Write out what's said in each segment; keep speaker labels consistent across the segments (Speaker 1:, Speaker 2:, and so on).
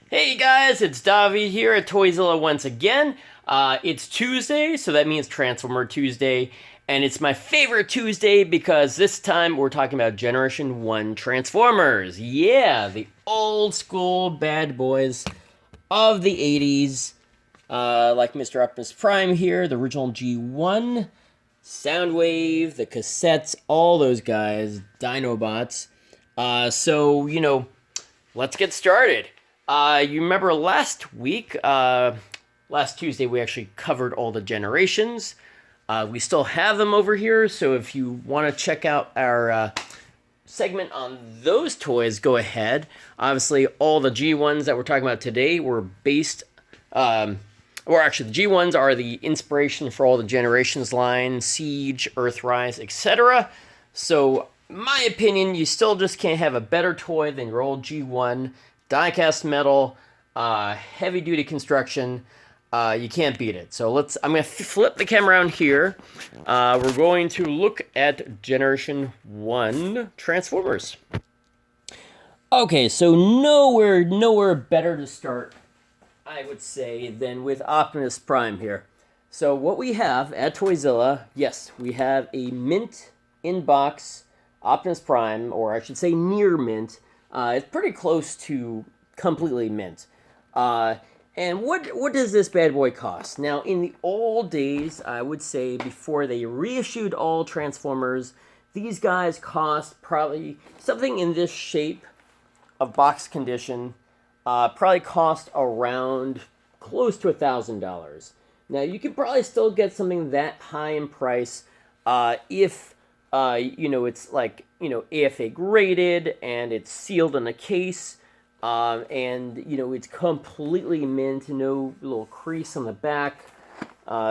Speaker 1: Hey guys, it's Davi here at ToyZilla once again. It's Tuesday, so that means Transformer Tuesday, and it's my favorite Tuesday because this time we're talking about Generation 1 Transformers. Yeah, the old school bad boys of the 80s, like Mr. Optimus Prime here, the original G1, Soundwave, the cassettes, all those guys, Dinobots. Let's get started. You remember last week, last Tuesday, we actually covered all the generations. We still have them over here, so if you want to check out our segment on those toys, go ahead. Obviously, all the G1s that we're talking about today were based, or actually, the G1s are the inspiration for all the generations line, Siege, Earthrise, etc. So, my opinion, you still just can't have a better toy than your old G1. Die-cast metal, heavy-duty construction, you can't beat it. So I'm going to flip the camera around here. We're going to look at Generation 1 Transformers. Okay, so nowhere better to start, I would say, than with Optimus Prime here. So what we have at ToyZilla, yes, we have a mint in-box Optimus Prime, or I should say near mint. It's pretty close to completely mint. And what does this bad boy cost? Now, in the old days, I would say before they reissued all Transformers, these guys cost probably something in this shape of box condition, probably cost around close to $1,000. Now, you could probably still get something that high in price if it's like, AFA graded and it's sealed in a case, and, it's completely mint, no little crease on the back.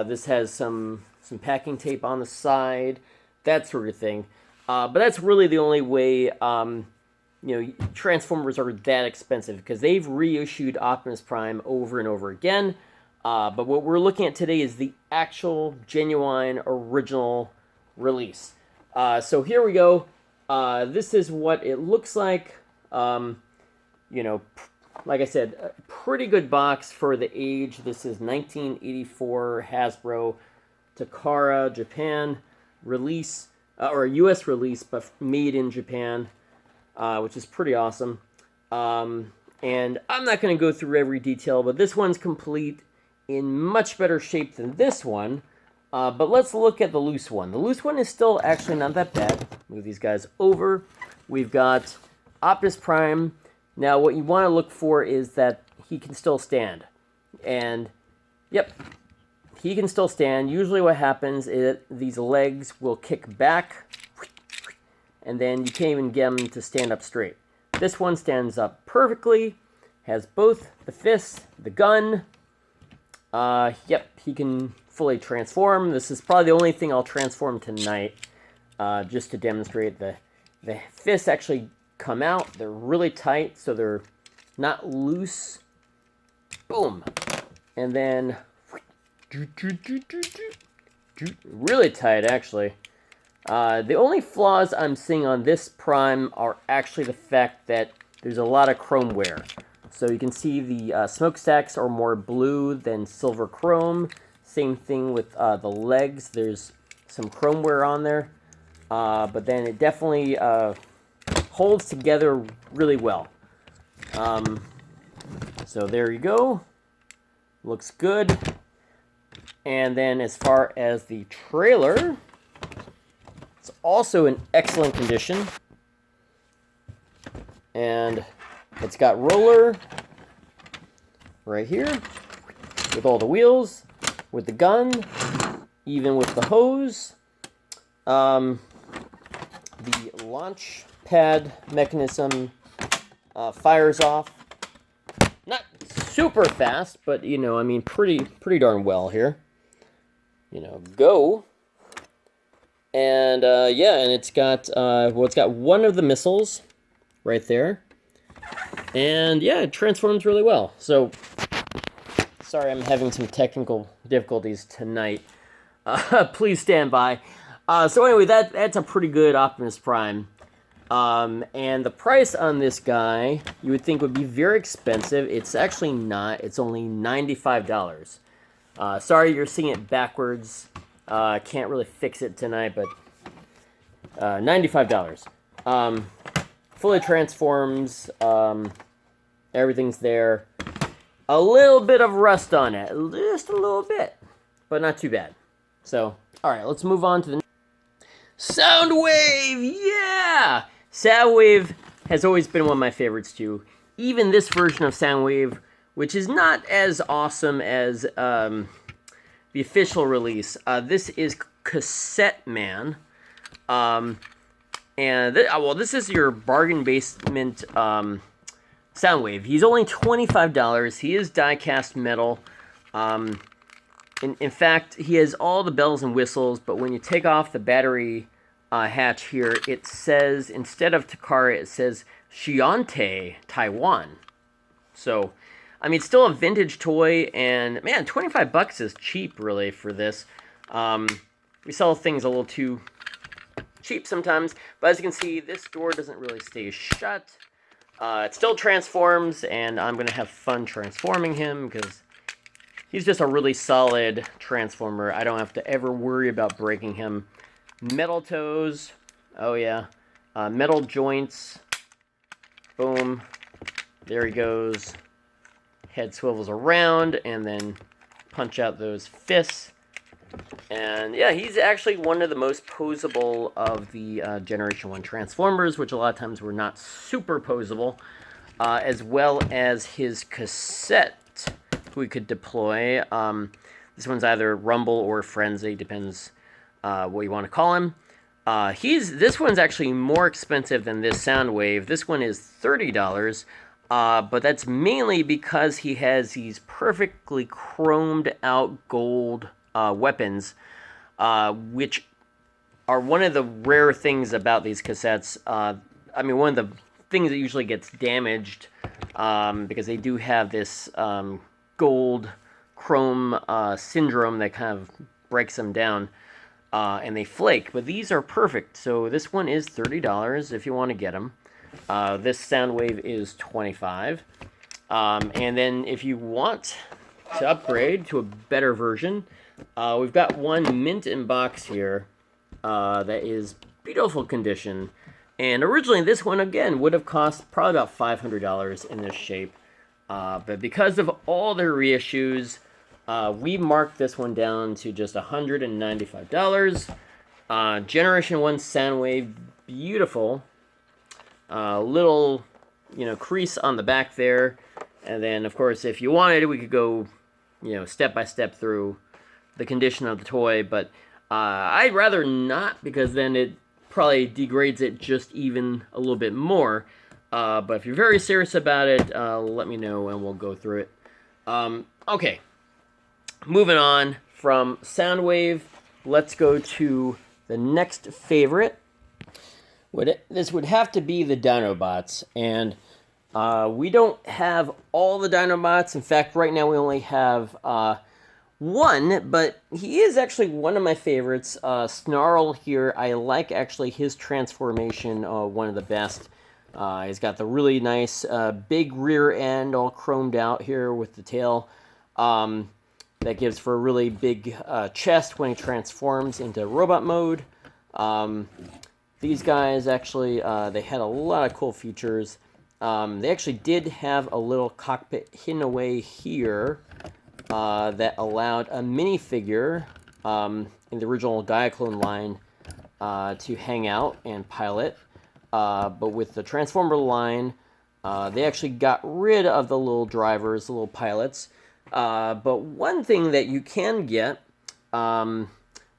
Speaker 1: This has some packing tape on the side, that sort of thing. But that's really the only way, Transformers are that expensive, because they've reissued Optimus Prime over and over again. But what we're looking at today is the actual, genuine, original release. So here we go. This is what it looks like. Like I said, a pretty good box for the age. This is 1984 Hasbro Takara Japan release, or a US release, but made in Japan, which is pretty awesome. And I'm not going to go through every detail, but this one's complete in much better shape than this one. But let's look at the loose one. The loose one is still actually not that bad. Move these guys over. We've got Optimus Prime. Now, what you want to look for is that he can still stand. And, yep, he can still stand. Usually what happens is these legs will kick back, and then you can't even get him to stand up straight. This one stands up perfectly, has both the fists, the gun. Yep, he can fully transform. This is probably the only thing I'll transform tonight, just to demonstrate the fists actually come out. They're really tight, so they're not loose. Boom. And then really tight, actually. The only flaws I'm seeing on this Prime are actually the fact that there's a lot of chrome wear. So you can see the smokestacks are more blue than silver chrome. Same thing with the legs. There's some chrome wear on there. But then it definitely holds together really well. So there you go. Looks good. And then as far as the trailer, it's also in excellent condition. And it's got roller right here with all the wheels, with the gun, even with the hose. The launch pad mechanism fires off. Not super fast, but pretty darn well here. Go. And and it's got it's got one of the missiles right there. And yeah, it transforms really well. So sorry, I'm having some technical difficulties tonight. Please stand by. So anyway, that's a pretty good Optimus Prime. And the price on this guy, you would think would be very expensive. It's actually not. It's only $95. Sorry, you're seeing it backwards. Can't really fix it tonight, but $95. Fully transforms. Everything's there. A little bit of rust on it. Just a little bit. But not too bad. So, alright, let's move on to the Soundwave! Yeah! Soundwave has always been one of my favorites too. Even this version of Soundwave, which is not as awesome as the official release. This is Cassette Man. This is your bargain basement Soundwave. He's only $25. He is die-cast metal. In fact, he has all the bells and whistles, but when you take off the battery hatch here, it says, instead of Takara, it says Shiante, Taiwan. So, I mean, it's still a vintage toy, and man, $25 is cheap, really, for this. We sell things a little too cheap sometimes, but as you can see, this door doesn't really stay shut. It still transforms, and I'm going to have fun transforming him, because he's just a really solid transformer. I don't have to ever worry about breaking him. Metal toes. Oh, yeah. Metal joints. Boom. There he goes. Head swivels around, and then punch out those fists. And yeah, he's actually one of the most posable of the Generation 1 Transformers, which a lot of times were not super posable, as well as his cassette we could deploy. This one's either Rumble or Frenzy, depends what you want to call him. This one's actually more expensive than this Soundwave. This one is $30, but that's mainly because he has these perfectly chromed out gold weapons, which are one of the rare things about these cassettes. I mean, one of the things that usually gets damaged, because they do have this gold chrome syndrome that kind of breaks them down, and they flake. But these are perfect, so this one is $30 if you want to get them. This Soundwave is $25. And then if you want to upgrade to a better version, we've got one mint in box here that is beautiful condition. And originally this one, again, would have cost probably about $500 in this shape. But because of all their reissues, we marked this one down to just $195. Generation 1 Soundwave, beautiful. Little, crease on the back there. And then, of course, if you wanted, we could go, step by step through the condition of the toy. But I'd rather not, because then it probably degrades it just even a little bit more. But if you're very serious about it, let me know and we'll go through it. Okay. Moving on from Soundwave, let's go to the next favorite. This would have to be the Dinobots, and we don't have all the Dinobots. In fact, right now we only have one, but he is actually one of my favorites. Snarl here, I like actually his transformation, one of the best. He's got the really nice big rear end all chromed out here with the tail. That gives for a really big chest when he transforms into robot mode. These guys actually, they had a lot of cool features. They actually did have a little cockpit hidden away here that allowed a minifigure in the original Diaclone line to hang out and pilot. But with the Transformer line, they actually got rid of the little drivers, the little pilots. But one thing that you can get,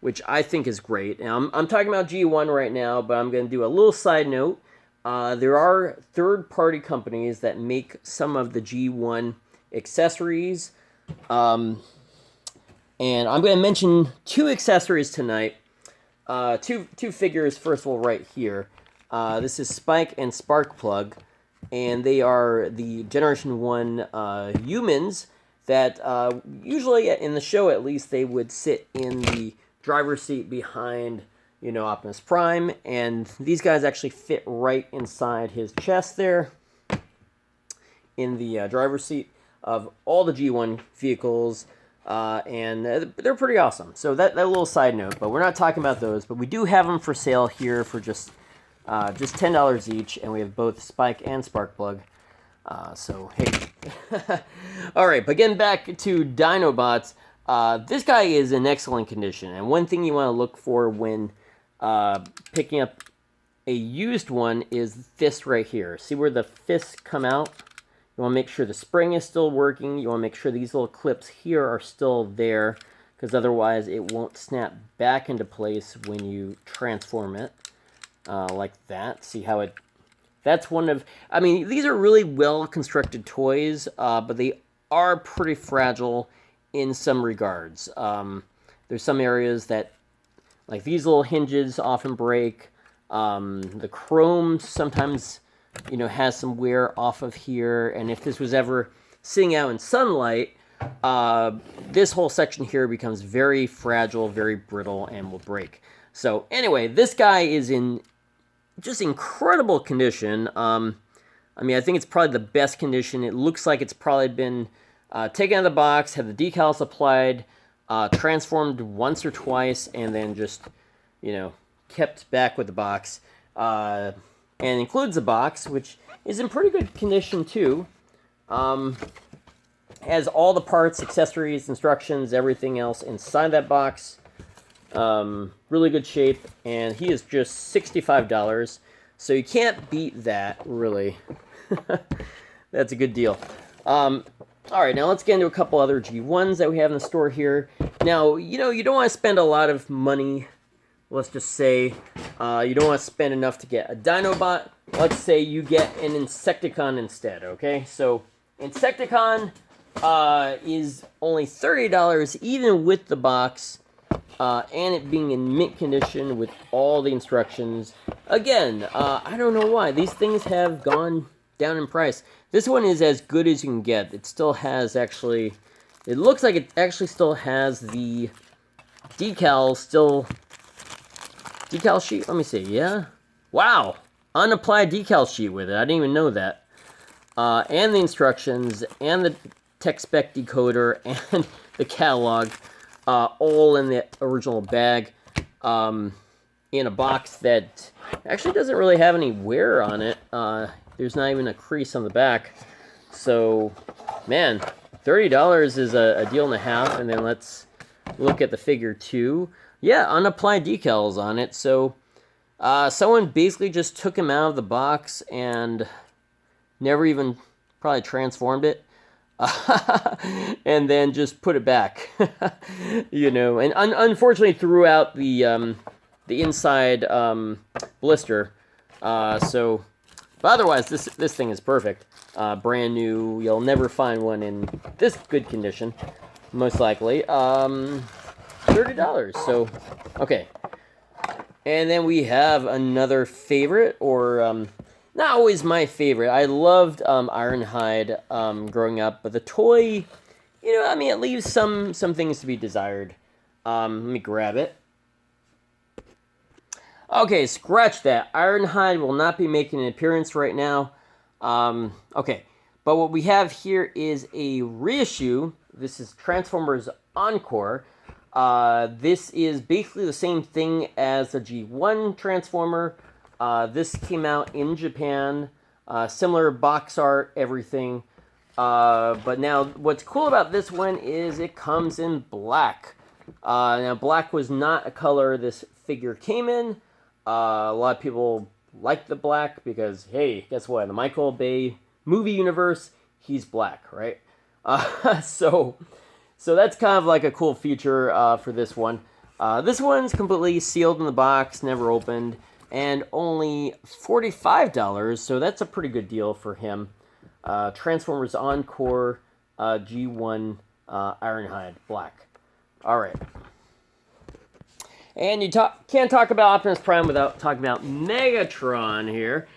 Speaker 1: which I think is great, and I'm talking about G1 right now, but I'm going to do a little side note. There are third-party companies that make some of the G1 accessories. And I'm going to mention two accessories tonight. Two figures, first of all, right here. This is Spike and Sparkplug, and they are the Generation 1 humans that usually, in the show at least, they would sit in the driver's seat behind, you know, Optimus Prime, and these guys actually fit right inside his chest there in the driver's seat of all the G1 vehicles, and they're pretty awesome. So that little side note, but we're not talking about those, but we do have them for sale here for just $10 each, and we have both Spike and Sparkplug. So, hey. All right, but getting back to Dinobots, this guy is in excellent condition, and one thing you want to look for when picking up a used one is this right here. See where the fists come out? You want to make sure the spring is still working. You want to make sure these little clips here are still there, because otherwise it won't snap back into place when you transform it, like that. See how it... That's one of... I mean, these are really well-constructed toys, but they are pretty fragile in some regards. There's some areas that, like these little hinges often break. The chrome sometimes, you know, has some wear off of here. And if this was ever sitting out in sunlight, this whole section here becomes very fragile, very brittle, and will break. So anyway, this guy is in just incredible condition. I mean, I think it's probably the best condition. It looks like it's probably been taken out of the box, had the decals applied, transformed once or twice, and then just, you know, kept back with the box. And includes a box, which is in pretty good condition too. Has all the parts, accessories, instructions, everything else inside that box. Really good shape, and he is just $65, so you can't beat that, really. That's a good deal. Alright, now let's get into a couple other G1s that we have in the store here. Now, you know, you don't want to spend a lot of money. Let's just say you don't want to spend enough to get a Dinobot. Let's say you get an Insecticon instead, okay? So, Insecticon is only $30, even with the box, and it being in mint condition with all the instructions. Again, I don't know why. These things have gone down in price. This one is as good as you can get. It still has, actually, it looks like it actually still has the decal sheet. Let me see. Yeah. Wow. Unapplied decal sheet with it. I didn't even know that. And the instructions, and the tech spec decoder, and the catalog, all in the original bag, in a box that actually doesn't really have any wear on it. There's not even a crease on the back. So, man, $30 is a deal and a half. And then let's look at the figure too. Yeah, unapplied decals on it. So, someone basically just took him out of the box and never even probably transformed it. And then just put it back. You know, and unfortunately threw out the inside blister. So, but otherwise, this thing is perfect. Brand new. You'll never find one in this good condition, most likely. $30. So, okay. And then we have another favorite, or not always my favorite. I loved Ironhide growing up, but the toy, you know, I mean, it leaves some things to be desired. Let me grab it. Okay, scratch that. Ironhide will not be making an appearance right now. Okay, but what we have here is a reissue. This is Transformers Encore. This is basically the same thing as the G1 Transformer. This came out in Japan. Similar box art, everything. But now, what's cool about this one is it comes in black. Now, black was not a color this figure came in. A lot of people like the black because, hey, guess what? In the Michael Bay movie universe, he's black, right? So that's kind of like a cool feature for this one. This one's completely sealed in the box, never opened, and only $45, so that's a pretty good deal for him. Transformers Encore G1 Ironhide Black. All right. And you can't talk about Optimus Prime without talking about Megatron here.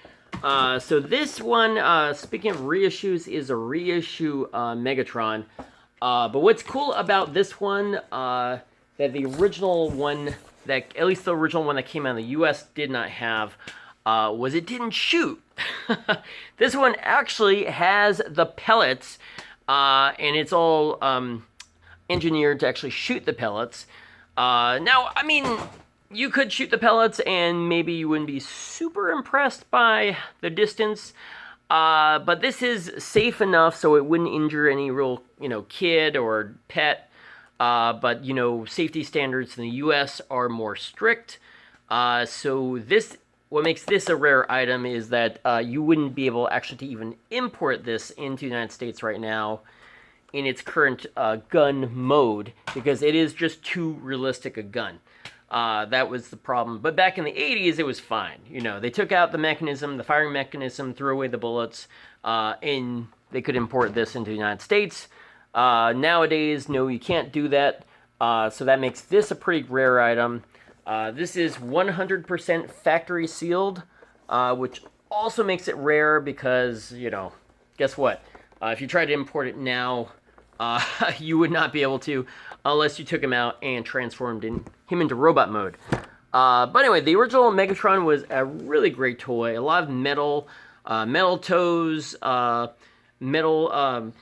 Speaker 1: So this one, speaking of reissues, is a reissue Megatron. But what's cool about this one, that the original one that at least the original one that came out in the US did not have was it didn't shoot. This one actually has the pellets, and it's all engineered to actually shoot the pellets. Now, I mean, you could shoot the pellets and maybe you wouldn't be super impressed by the distance, but this is safe enough so it wouldn't injure any real, kid or pet. But, safety standards in the US are more strict. So what makes this a rare item is that you wouldn't be able actually to even import this into the United States right now in its current gun mode, because it is just too realistic a gun. That was the problem. But back in the 80s, it was fine. They took out the mechanism, the firing mechanism, threw away the bullets, and they could import this into the United States. Nowadays, no, you can't do that. So that makes this a pretty rare item. This is 100% factory sealed, which also makes it rare because, guess what? If you tried to import it now, you would not be able to unless you took him out and transformed him into robot mode. But anyway, the original Megatron was a really great toy. A lot of metal toes, metal,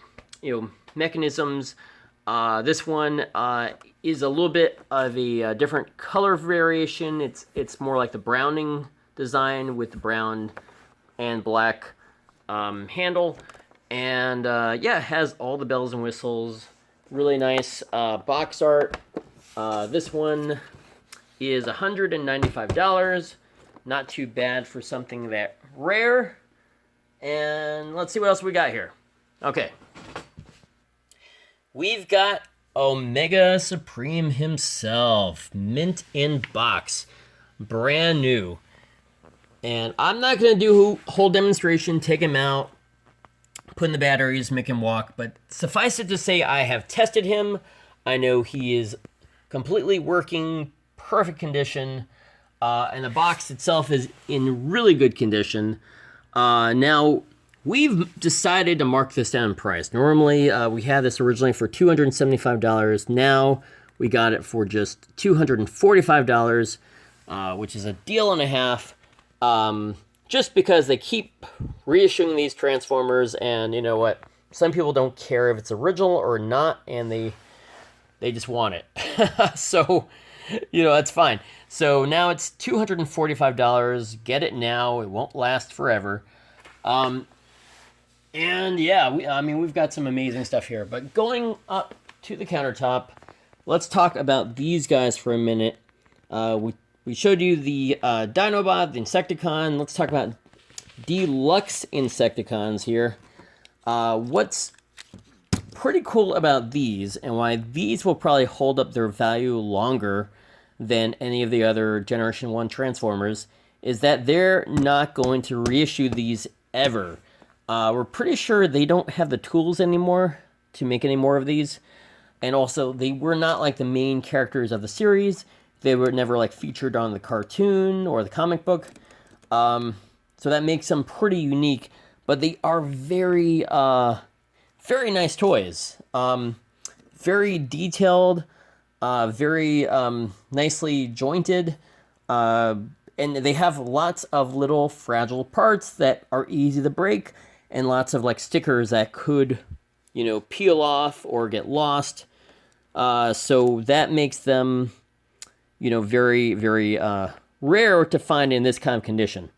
Speaker 1: mechanisms. This one is a little bit of a different color variation. It's more like the Browning design with the brown and black handle. And yeah, it has all the bells and whistles. Really nice box art. This one is $195. Not too bad for something that rare. And let's see what else we got here. Okay. We've got Omega Supreme himself. Mint in box. Brand new. And I'm not going to do a whole demonstration, take him out, put in the batteries, make him walk. But suffice it to say, I have tested him. I know he is completely working, perfect condition. And the box itself is in really good condition. Now, we've decided to mark this down in price. Normally, we had this originally for $275. Now, we got it for just $245, which is a deal and a half. Just because they keep reissuing these Transformers, and you know what? Some people don't care if it's original or not, and they just want it. So, that's fine. So now it's $245. Get it now. It won't last forever. And yeah, we've got some amazing stuff here. But going up to the countertop, let's talk about these guys for a minute. We showed you the Dinobot, the Insecticon. Let's talk about deluxe Insecticons here. What's pretty cool about these, and why these will probably hold up their value longer than any of the other Generation 1 Transformers, is that they're not going to reissue these ever. We're pretty sure they don't have the tools anymore to make any more of these. And also, they were not like the main characters of the series. They were never like featured on the cartoon or the comic book. So that makes them pretty unique. But they are very, very nice toys. Very detailed, very nicely jointed. And they have lots of little fragile parts that are easy to break. And lots of like stickers that could, peel off or get lost. So that makes them, very, very rare to find in this kind of condition.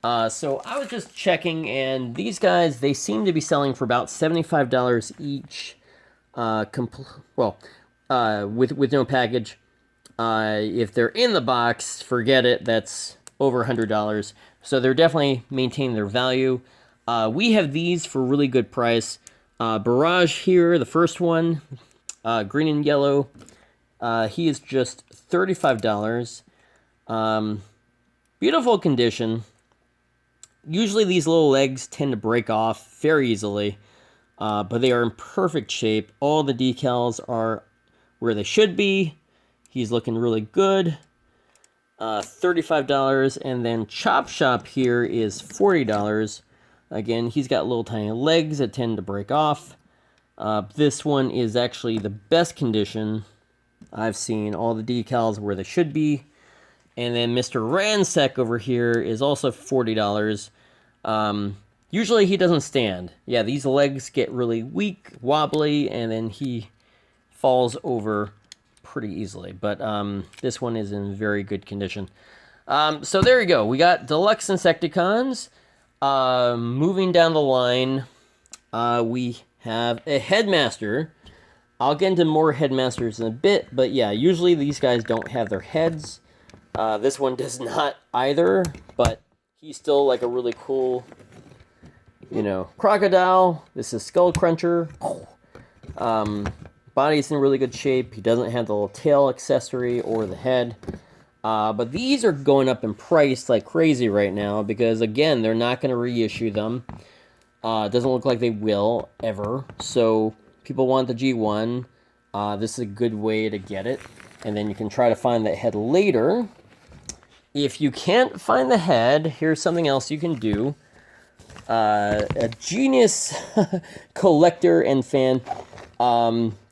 Speaker 1: So I was just checking, and these guys, they seem to be selling for about $75 each, with no package. If they're in the box, forget it, that's over $100. So they're definitely maintaining their value. We have these for really good price. Barrage here, the first one, green and yellow. He is just $35. Beautiful condition. Usually these little legs tend to break off very easily, but they are in perfect shape. All the decals are where they should be. He's looking really good. $35, and then Chop Shop here is $40. Again, he's got little tiny legs that tend to break off. This one is actually the best condition. I've seen all the decals where they should be. And then Mr. Ransack over here is also $40. Usually he doesn't stand. Yeah, these legs get really weak, wobbly, and then he falls over pretty easily. But this one is in very good condition. So there you go. We got Deluxe Insecticons. Moving down the line, we have a Headmaster. I'll get into more Headmasters in a bit, but yeah, usually these guys don't have their heads. This one does not either, but he's still like a really cool, you know, crocodile. This is Skull Cruncher. Body's in really good shape. He doesn't have the little tail accessory or the head. But these are going up in price like crazy right now because, again, they're not going to reissue them. It doesn't look like they will ever. So people want the G1. This is a good way to get it. And then you can try to find that head later. If you can't find the head, here's something else you can do. A genius collector and fan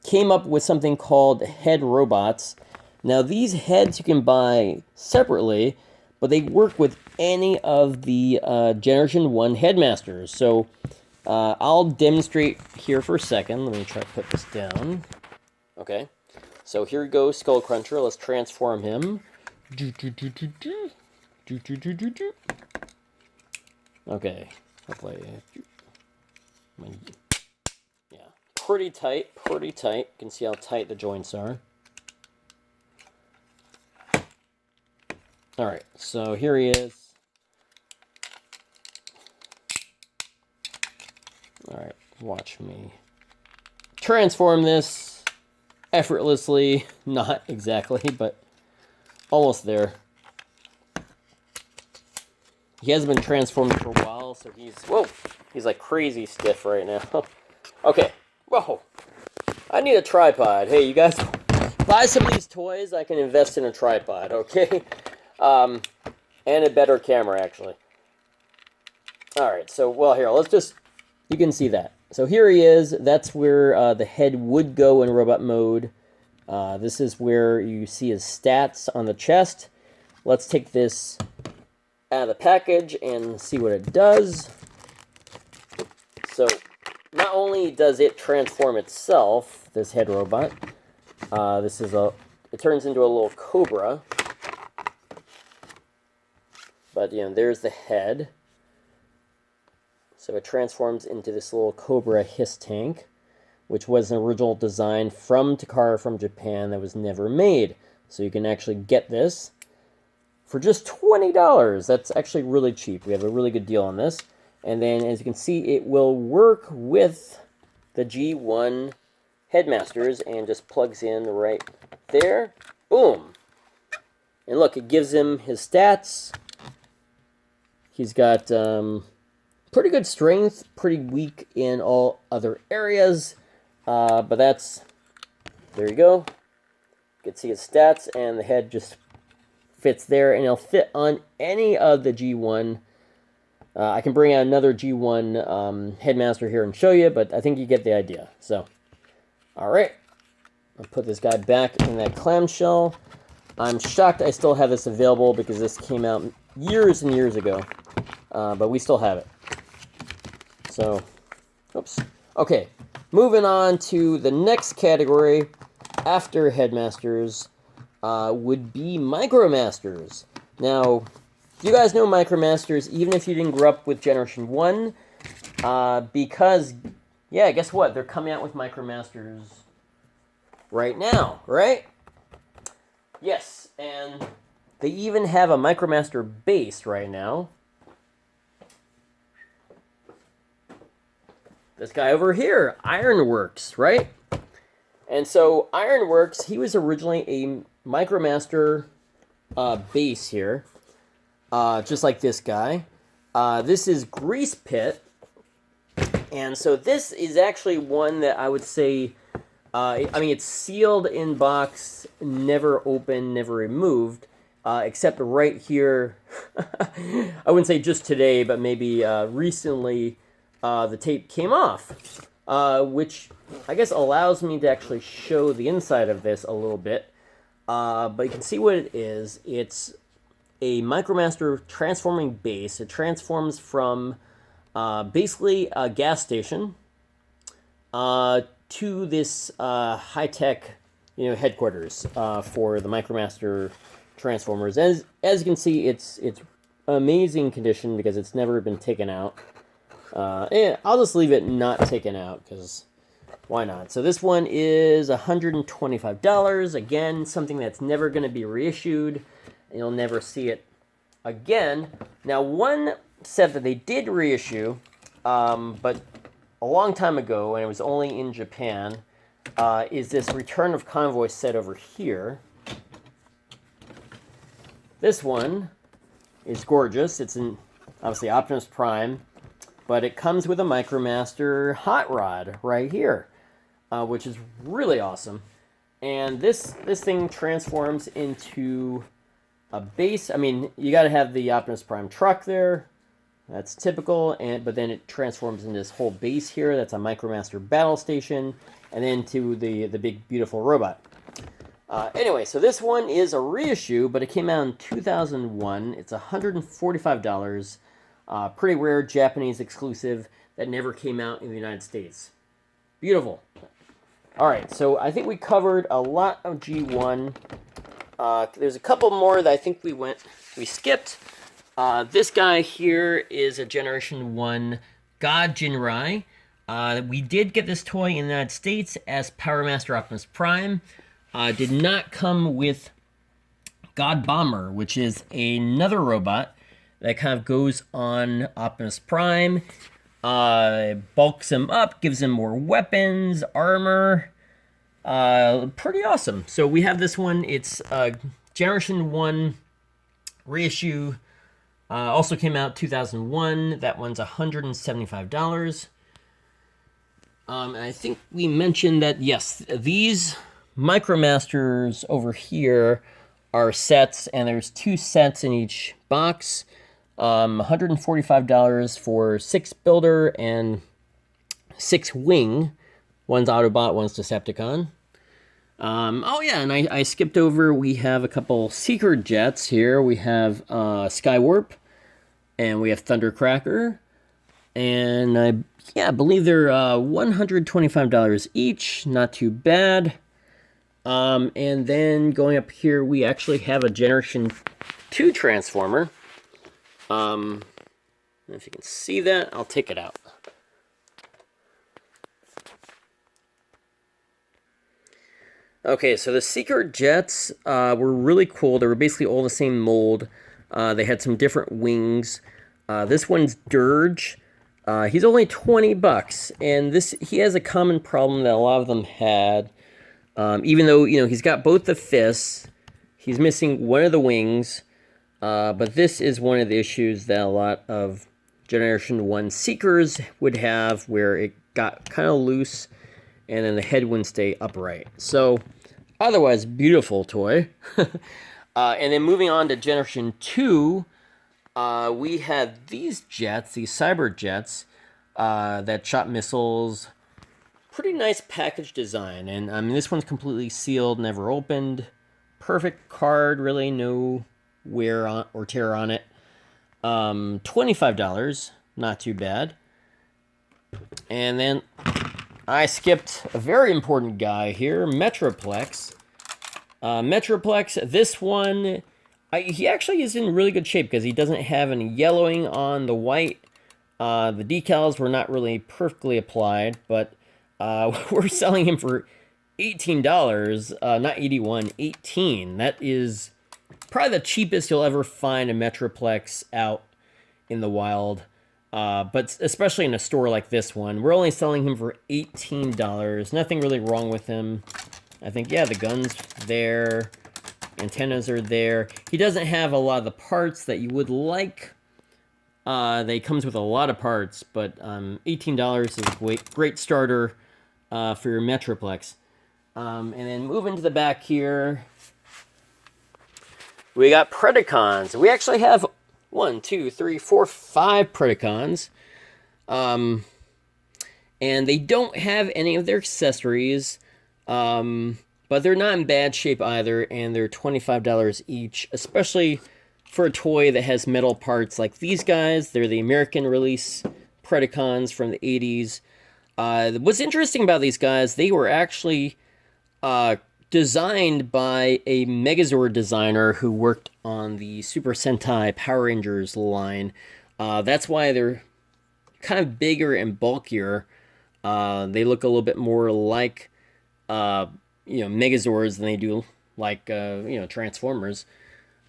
Speaker 1: came up with something called head robots. Now, these heads you can buy separately, but they work with any of the Generation 1 Headmasters. So, I'll demonstrate here for a second. Let me try to put this down. Okay. So, here we go, Skull Cruncher. Let's transform him. Okay. Hopefully. Yeah. Pretty tight, pretty tight. You can see how tight the joints are. Alright, so here he is. Alright, watch me transform this effortlessly. Not exactly, but almost there. He hasn't been transformed for a while, so he's like crazy stiff right now. Okay, whoa. I need a tripod. Hey, you guys buy some of these toys, I can invest in a tripod, okay? And a better camera, actually. Alright, so, well, here, let's just, you can see that. So here he is. That's where the head would go in robot mode. This is where you see his stats on the chest. Let's take this out of the package and see what it does. So, not only does it transform itself, this head robot, it turns into a little cobra. But, you know, there's the head. So it transforms into this little Cobra Hiss tank, which was an original design from Takara from Japan that was never made. So you can actually get this for just $20. That's actually really cheap. We have a really good deal on this. And then, as you can see, it will work with the G1 Headmasters and just plugs in right there. Boom! And look, it gives him his stats. He's got pretty good strength, pretty weak in all other areas. But there you go. You can see his stats, and the head just fits there, and it'll fit on any of the G1. I can bring out another G1 Headmaster here and show you, but I think you get the idea. So, alright. I'll put this guy back in that clamshell. I'm shocked I still have this available because this came out years and years ago. But we still have it. So, oops. Okay, moving on to the next category after Headmasters would be Micromasters. Now, you guys know Micromasters, even if you didn't grow up with Generation 1, because, yeah, guess what? They're coming out with Micromasters right now, right? Yes, and they even have a Micromaster base right now. This guy over here, Ironworks, right? And so Ironworks, he was originally a Micromaster base here, just like this guy. This is Grease Pit, and so this is actually one that I would say, I mean, it's sealed in box, never opened, never removed, except right here. I wouldn't say just today, but maybe recently. The tape came off. which I guess allows me to actually show the inside of this a little bit. But you can see what it is. It's a MicroMaster transforming base. It transforms from basically a gas station to this high-tech, headquarters for the MicroMaster transformers. As you can see, it's amazing condition because it's never been taken out. And I'll just leave it not taken out because why not? So this one is $125. Again, something that's never going to be reissued. And you'll never see it again. Now, one set that they did reissue, but a long time ago, and it was only in Japan, is this Return of Convoy set over here. This one is gorgeous. It's in, obviously, Optimus Prime, but it comes with a MicroMaster hot rod right here, which is really awesome. And this thing transforms into a base. I mean, you got to have the Optimus Prime truck there. That's typical, but then it transforms into this whole base here. That's a MicroMaster battle station, and then to the big, beautiful robot. Anyway, so this one is a reissue, but it came out in 2001. It's $145. Pretty rare Japanese exclusive that never came out in the United States. Beautiful. All right, so I think we covered a lot of G1. There's a couple more that I think we skipped. This guy here is a Generation 1 God Jinrai. We did get this toy in the United States as Power Master Optimus Prime. Did not come with God Bomber, which is another robot that kind of goes on Optimus Prime. Bulks him up, gives him more weapons, armor. Pretty awesome. So we have this one. It's Generation 1 reissue. Also came out 2001. That one's $175. And I think we mentioned that, yes, these MicroMasters over here are sets, and there's 2 sets in each box. $145 for 6 builder and 6 wing. One's Autobot, one's Decepticon. Oh yeah, and I skipped over, we have a couple Seeker Jets here. We have Skywarp, and we have Thundercracker. And I believe they're $125 each, not too bad. And then going up here, we actually have a Generation 2 Transformer. If you can see that, I'll take it out. Okay, so the Seeker Jets were really cool. They were basically all the same mold. They had some different wings. This one's Dirge. He's only $20, and he has a common problem that a lot of them had. Even though, he's got both the fists, he's missing one of the wings. But this is one of the issues that a lot of Generation 1 Seekers would have, where it got kind of loose, and then the head wouldn't stay upright. So, otherwise, beautiful toy. And then moving on to Generation 2, we had these jets, these cyber jets, that shot missiles. Pretty nice package design. And I mean, this one's completely sealed, never opened. Perfect card, really no wear on or tear on it. $25, not too bad. And then I skipped a very important guy here, Metroplex. Metroplex, this one, he actually is in really good shape because he doesn't have any yellowing on the white. The decals were not really perfectly applied, but we're selling him for $18, not $81, $18. That is probably the cheapest you'll ever find a Metroplex out in the wild. But especially in a store like this one, we're only selling him for $18. Nothing really wrong with him. I think, yeah, the gun's there. Antennas are there. He doesn't have a lot of the parts that you would like. They comes with a lot of parts, but $18 is a great starter for your Metroplex. And then moving to the back here, we got Predacons. We actually have 1, 2, 3, 4, 5 Predacons. And they don't have any of their accessories, but they're not in bad shape either, and they're $25 each, especially for a toy that has metal parts like these guys. They're the American release Predacons from the 80s. What's interesting about these guys, they were actually designed by a Megazord designer who worked on the Super Sentai Power Rangers line. That's why they're kind of bigger and bulkier. They look a little bit more like, Megazords than they do like, Transformers.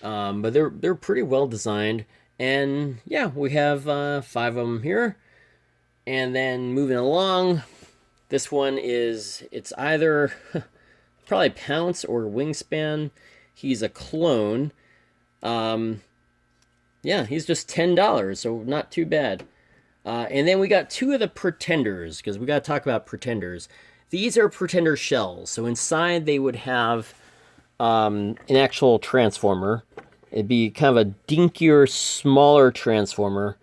Speaker 1: But they're pretty well designed. And yeah, we have 5 of them here. And then moving along, this one it's either probably Pounce or Wingspan. He's a clone. Yeah, he's just $10, so not too bad. And then we got 2 of the Pretenders, because we got to talk about Pretenders. These are Pretender shells. So inside they would have an actual Transformer. It'd be kind of a dinkier, smaller Transformer.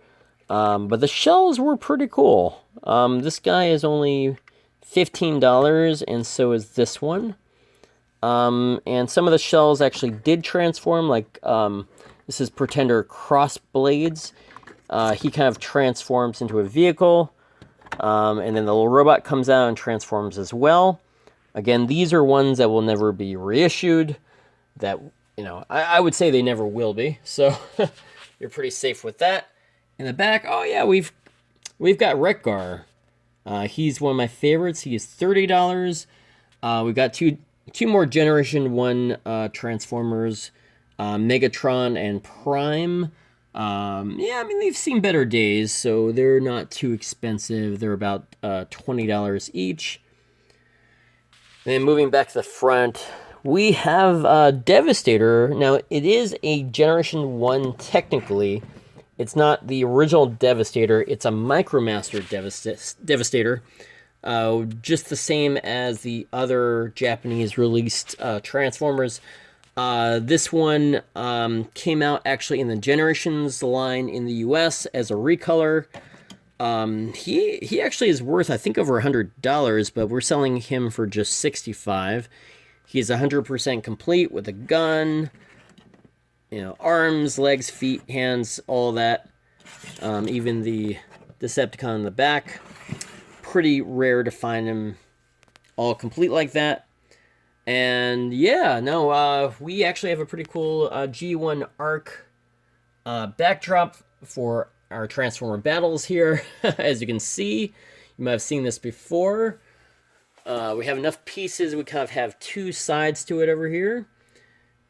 Speaker 1: But the shells were pretty cool. This guy is only $15, and so is this one. And some of the shells actually did transform, like this is Pretender Crossblades. He kind of transforms into a vehicle, and then the little robot comes out and transforms as well. Again, these are ones that will never be reissued. That, I would say they never will be. So you're pretty safe with that. In the back, oh yeah, we've got Wreck-Gar. He's one of my favorites. He is $30. We've got two more Generation 1 Transformers, Megatron and Prime. Yeah, I mean, they've seen better days, so they're not too expensive. They're about $20 each. Then moving back to the front, we have Devastator. Now, it is a Generation 1 technically. It's not the original Devastator. It's a Micromaster Devastator. Just the same as the other Japanese released Transformers. This one came out actually in the Generations line in the US as a recolor. He actually is worth, I think, over $100, but we're selling him for just $65. He's 100% complete with a gun, arms, legs, feet, hands, all that. Even the Decepticon in the back. Pretty rare to find him all complete like that. And yeah, no, we actually have a pretty cool G1 Arc backdrop for our Transformer battles here. As you can see, you might have seen this before. We have enough pieces. We kind of have 2 sides to it over here.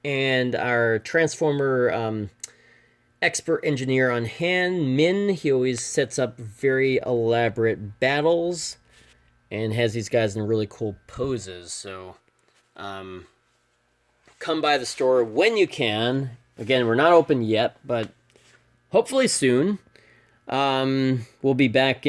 Speaker 1: And our Transformer expert engineer on hand, Min, he always sets up very elaborate battles and has these guys in really cool poses. So come by the store when you can. Again, we're not open yet, but hopefully soon. We'll be back